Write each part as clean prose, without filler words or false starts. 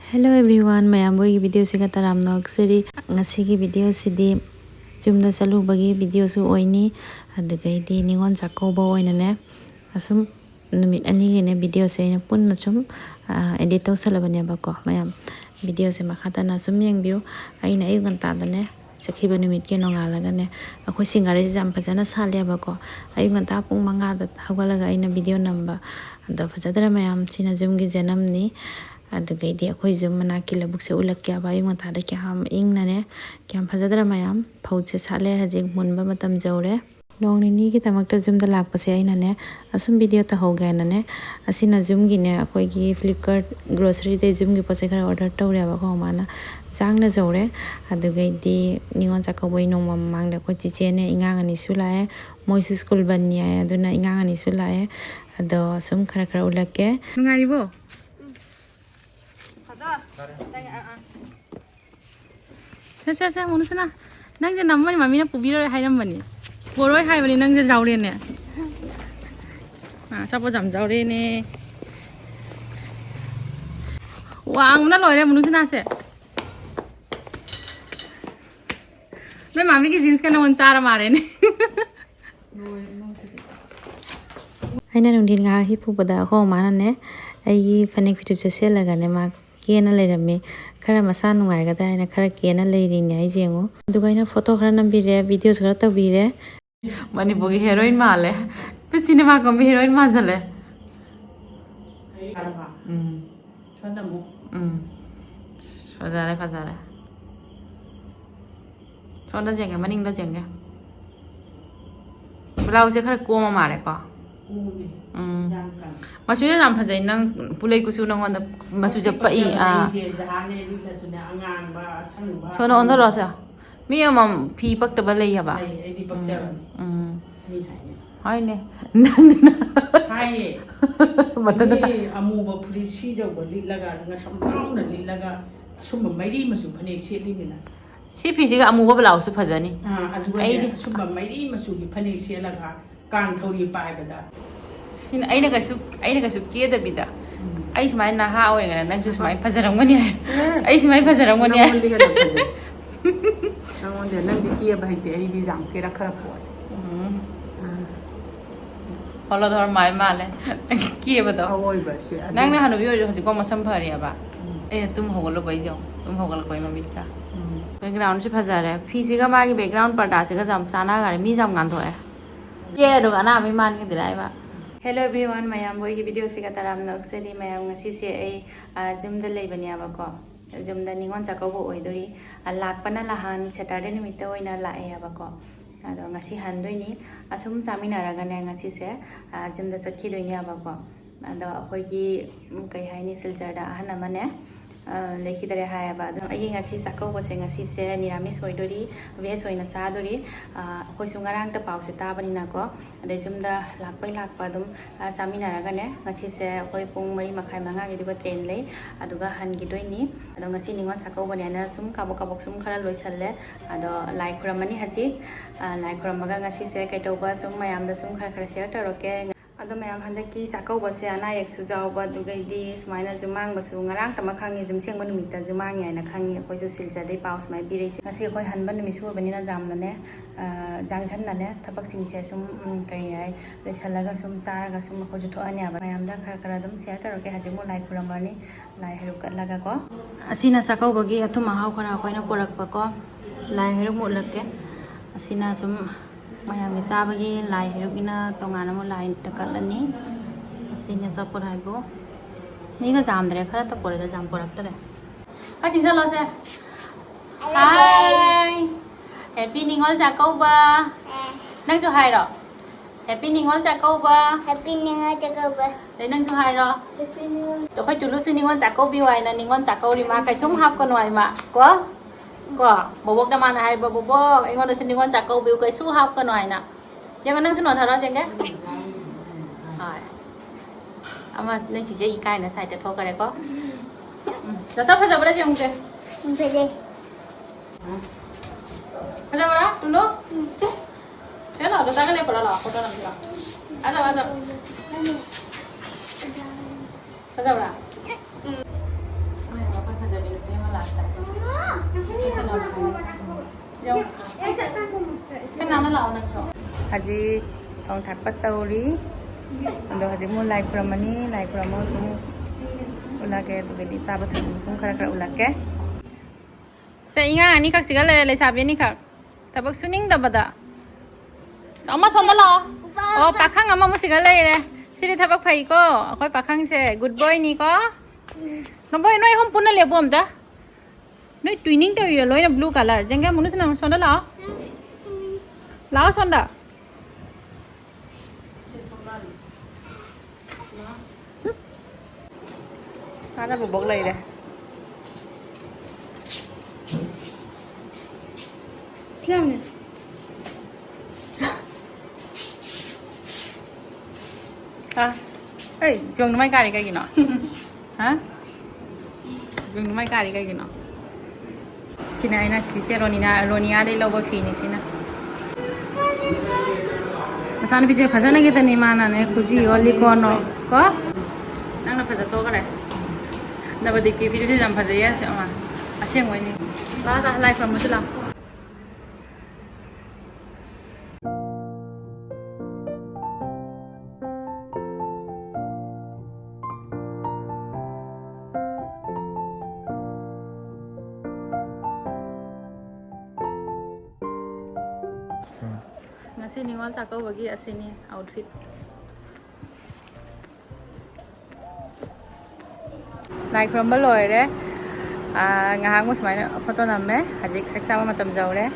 Hello everyone, mayam boy video siga taram nok seri ngasigi video sidi jumda salu bagi video su oini adugai di ningon CHAKOUBA oina ne asum numit ani ne video se pun nasum edit to salabane bako mayam video se makata na sum yang view aina ayu ganta dane sakhiba numit ke nongalaga ne akhoi singare jam phajana sale bako ayu ganta pung manga da hawalaga aina video namba ado phajadra mayam sina zoom gi janam ni अदुगैदी अखोई जुम मना की लबुक से उलक क्या बायु मतादा क्या हम इंग नने क्या हम फजदरा मयाम फौज से साले हजे मुनबा मतम जौरे नोंग निनी की तमकता जुम दा लाक पसे आई नने असुम वीडियो ता हो गया नने असिना जुम गी ने अखोई की फ्लिपकार्ट ग्रोसरी दे जुम की पसे खरा ऑर्डर तौरे बा को माना जांग ना जौरे अदुगैदी निंगोन CHAKOUBA नोंग ममांग दा को चिचे ने इंगांग अनि सुलाए मोइसु स्कूल बनिया अदुना इंगांग अनि सुलाए अदो असुम खरा खरा उलक के नुंगारिबो सा मोनसना नंग नम्मनि मामी ना पुबिरो हाइरमबनि बोरोय हाइबनि नंग जावरे ने सापो जाम जावरे ने वांगना लयरे मोनसना से नै मामी की जींस का नवन चारा मारे ने आइना नुंदिन गा हि पुबदा हो मानने आई फनेक फिटुब से सेलगा ने मा केना लेरमे खरा मसा नुंगाइगदा आइना खरा केना लेरिने आई जेंगो दुगाइना फोटो खरा नंबिरे वीडियोस खरा तबिरे मणिपुरी हेरोइन माले पे सिनेमा को हेरोइन माजले फजारे फजारे सोना जेंगे मनिंग दा जेंगे ब्लाउज से खरा कोमा मारे को मसुजा जाम फजै नंग पुलै कुसु नंगोंदा मसुजा पई सोना ओंदर रसा मी अमम फी पक्तबा लै हबा हाइने हाइए मतदा अमुबा फुरि सी जौबा लिलगा नसमनाउना लिलगा सुम मैरी मसु फने सेलिमिना सी फीसिगा अमुबा ब्लाउज फजनी अदुगा सुम मैरी मसु की फने सेलगा कांग थौरी पाइबदा सिन आइना कसु केदबिदा आई सुमाय नहा ओइगना नंसु सुमाय फजरमगनि आई सुमाय फजरमगनि नंगोंदे नंदि के बाइते आई बि जाम के रखरा फोय हलो धर माय माले के बदो ओइ बसे नंग ना हनु बियो हजि को मसम फरियाबा ए तुम होगलो बइजो तुम होगल कोइ ममिका बैकग्राउंड से फजरे फीसिगा मागी बैकग्राउंड पर्दा से जाम साना गारे मी जाम गानथोए ये दुगा ना मी मान के दिलाइबा हेलो एवरीवन मैम बोई की वीडियो से Taram नक्सरी ma'am ngasi se ai jumda leibani abako jumda ningon CHAKOUBA oidori lakpana lahan Saturday numit ta oina lae abako ado ngasi handoini asum saminaraga ne ngasi se jumda sakhi loini abako ado akhoi gi kai haini silchar da ahana mane Lekhi दरे हाय बा आई ngasi CHAKOUBA से ngasi से निरामिस होइदोरी veg होइना सादोरी खोइ सुंगारांग त पाउ से ताबनि ना को अदे जुमदा लाकpai लाकपा दुम सामिना रागने ngasi से खोइ पुंग मरी मखाइ मंगा गिदुगा ट्रेन ले अदुगा हन गिदोइनी अदो ngasi निंगोन CHAKOUBA ने ना सुम काबो काबो सुम खरा लोइसल्ले अदो लाइ खुरमनि हजि लाइ खुरमगा ngasi से कैतौबा सुम मयाम दा सुम खरा खरा शेयर तरोके अदो मैम हंदक की CHAKOUBA से अना एक सुजाउबा दुगैदी सुमाइना जुमांग Basu ngarang tama khangi jumseng ban numit ta जुमांग याना खांगी अखोइ जो सिलचर दे पाउ सुमाइ बिरेसि ngasi अखोइ हनबन नुमि सु बनिना जामनने जांगसन नने थपक सिंग से सुम कै याय रेसलगा सुम चारागा सुम अखोइ जो थोअनि आबा मैम दा खरा खरा दम शेयर तरोके हजिमो लाइ खुरमनि लाइ हेरु कटलागा को असिना CHAKOUBA गी अथुम हाउ खरा अखोइना पोरकपा को लाइ हेरु मुलके असिना सुम मैम के चाबगी लाइ हेरुगिना तोंगाना मो लाइ तकलनी असिना सपोर हाइबो मीगा जामदरे खरा त पोरेला जाम पोरक्तरे काची चलो से हाय हैप्पी निंगोल CHAKOUBA नंग जो हाय रो happy Ningol CHAKOUBA Happy Ningo CHAKOUBA. दे नंग जो हाय रो तो खै तुलु से निंगोल CHAKOUBA वाइना निंगोल CHAKOUBA मा कैसुम हाप कनो आइ मा को bobok da mana hai bobok ingon da nigon CHAKOUBA kai su hap kano aina yang nang suno thara jenge hai ama nang chi je ikai na sai ta thokare ko da sa phaja bra jeng ke Pwede. phaja bra tulo chelo da ta le pora la photo nam ka aja phaja bra Dong. Cái nào nó lẩu nè chỗ. Haji thong thắt bắt tàu đi. Ando haji mu like pramani like pramo sum. Ulake tu gedi sabat sum khara khara ulake. Sa inga ani kak sigal le sabi ni kak. Tabak suning da bada. Amma sonda la. Oh pakhang amma mu sigal le. Siri tabak phai ko. Akoi pakhang se good boy ni ko. No boy noi hom punna le bom da. Noi twinning ta wi loi na blue color. Jengga munu sana sonda la. Lao sonda. Ada bubuk lagi deh. Siapa ni? Ah, hey, juang numai kari kayak gini, hah? Juang numai kari kayak gini. Cina ini sisi Ronia ada logo fini sini. Masalah bisa pasang kita ni mana nih? Kuzi oli kono, ko? Nang nak pasang tu kan? Dapat dikit video tu jam pasang ya siapa? Asyik wani. Lah live from Muslim. Ngasi ningol cakau bagi asini outfit. Like from below deh. Ngahang mo semai foto namme. Hadik seksa matam jauh deh.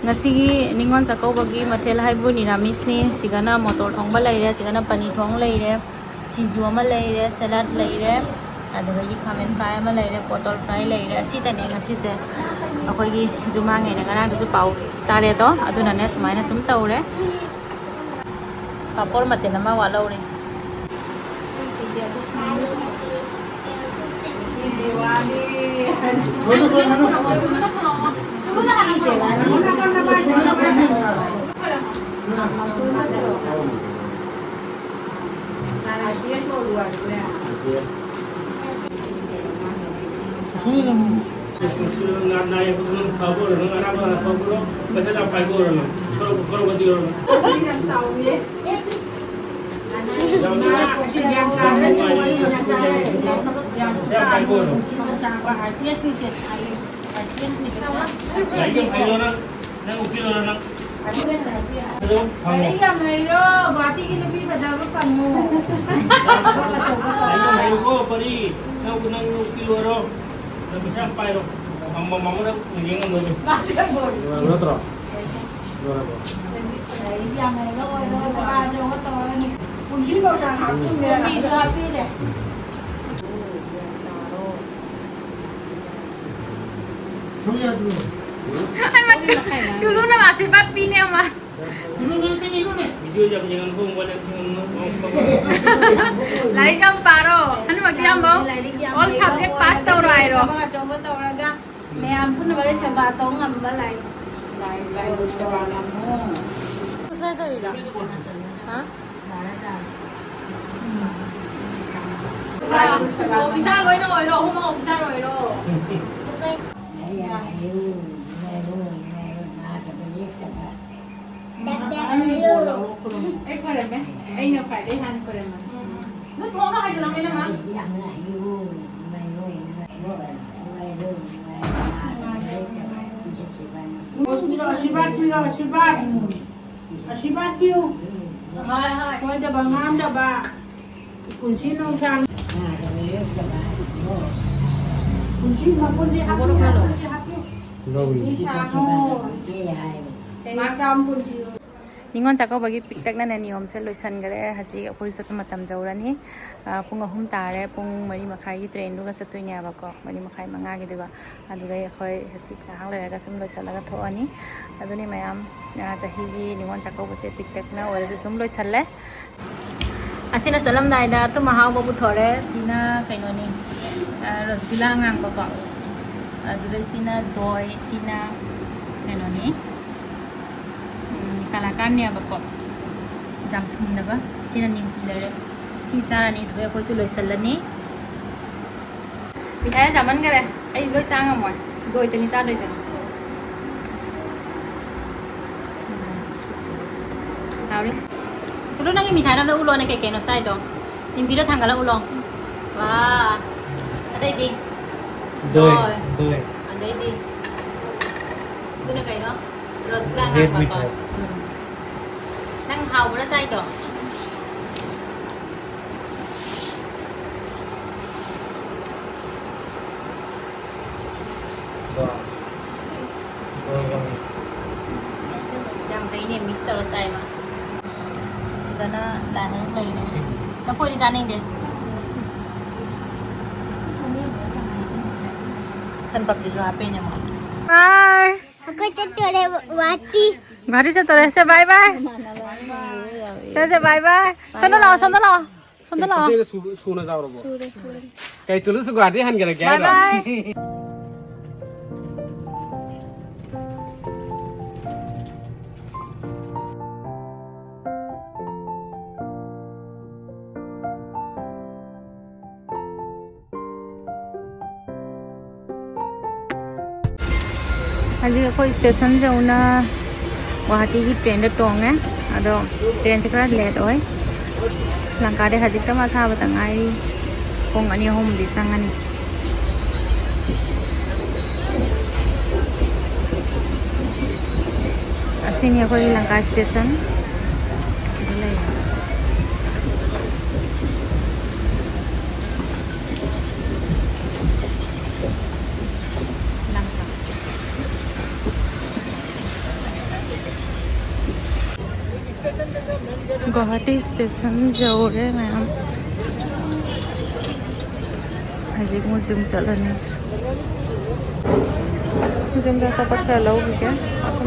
Ngasi ningol cakau bagi matel hai bu ni namis ni. Sigana motor thong balai deh. Sigana pani thong lay deh. Sinju ama lay deh. Salad lay deh. Ada lagi kamen fry ama lay deh. Potol fry lay deh. Asi tadi ngasi se. Aku lagi zumang ni negara tu supau. Tari to, adu nane semai na sumta ure. Kapor mati nama walau ni. Nggak naik turun kabur, nggak apa kabur, baca apa itu orang, kalau berarti orang. Siapa itu orang? Lagi yang kayu orang, yang ukir orang. Hello, kamu. Lagi yang kayu ko, pari, yang ukir orang. Tapi sampai loh, mama dah nyengan dulu. Berapa? Berapa? Ini yang mana lo baca apa tahu ni? Kunci lo sangat, kunci siapa deh? Dulu na masih papi ni ama. Video jangan pun boleh Lari jam paro. Anu mati jam bau. All subject pass tau rai ro. Coba tahu raga. मैं आपको ना बड़े सब बातों का मलाई Usah tu ida. Hah? Oh bisa loi no oi ro, huma oh bisa loi ro. Ek pare me, ai na pare han pare ma. Zo thong no hai jalang ni na ma. Asibat kyu. Hai. Kau dah bangun dah ba. Kunci nong sang. Kunci apa kunci apa? Kunci apa? Kunci sango. Macam kunci. Ningon cakau bagi Piktakna na niyom se Loisankhare haji akoi sakam matam jaurani pung ahum tare pung mari makhai gi train du ga chatunya ba ko mari makhai manga gi deba adu gai akoi haji hang le ga sum loisalaga thoani aduni mayam jahi gi ningon cakau bu se Piktakna ore se sum loisalle asina salam dai da tu mahau bu thore sina kaino ni rasgulla ngang ba ko adu gai sina doi sina kaino ni kalakan ni abak jam thum na ba china nimpi dare si sara ni tu ko su loisal ni bithai jaman gare ai loi sang amoi doi tani sa loi sang Hào đi. Cái lúc nãy mình thấy nó u lon này cái nó sai đó. Nhìn kỹ nó thằng cái là u lon. Wow. Ở đây đi. Đôi. Ở đây đi. Cái này cái nó. Rồi đang Red ăn meat. vào. Đang hào nó sai đó. Yang kayak ini mix terus saya mah. Segala dah yang lain ni. Dah pun di sana ni. Sen pap di luar apa ni mah? Bye. Aku cari wati. Mari saya terus saya bye bye. Saya bye bye. Sana lah. Suuna jauh robo. Kayak tulis gua dia han kira kira. Bye bye. Aji aku stesen jauh na Guwahati ki train dah tong ado train sekarang late oi. Langkah deh haji kita masa batangai kong ani home di sangan. Asini aku di Langkah station. Guwahati station jauh deh ma'am अभी मुझे चलने मुझे सफर कर लो क्या आप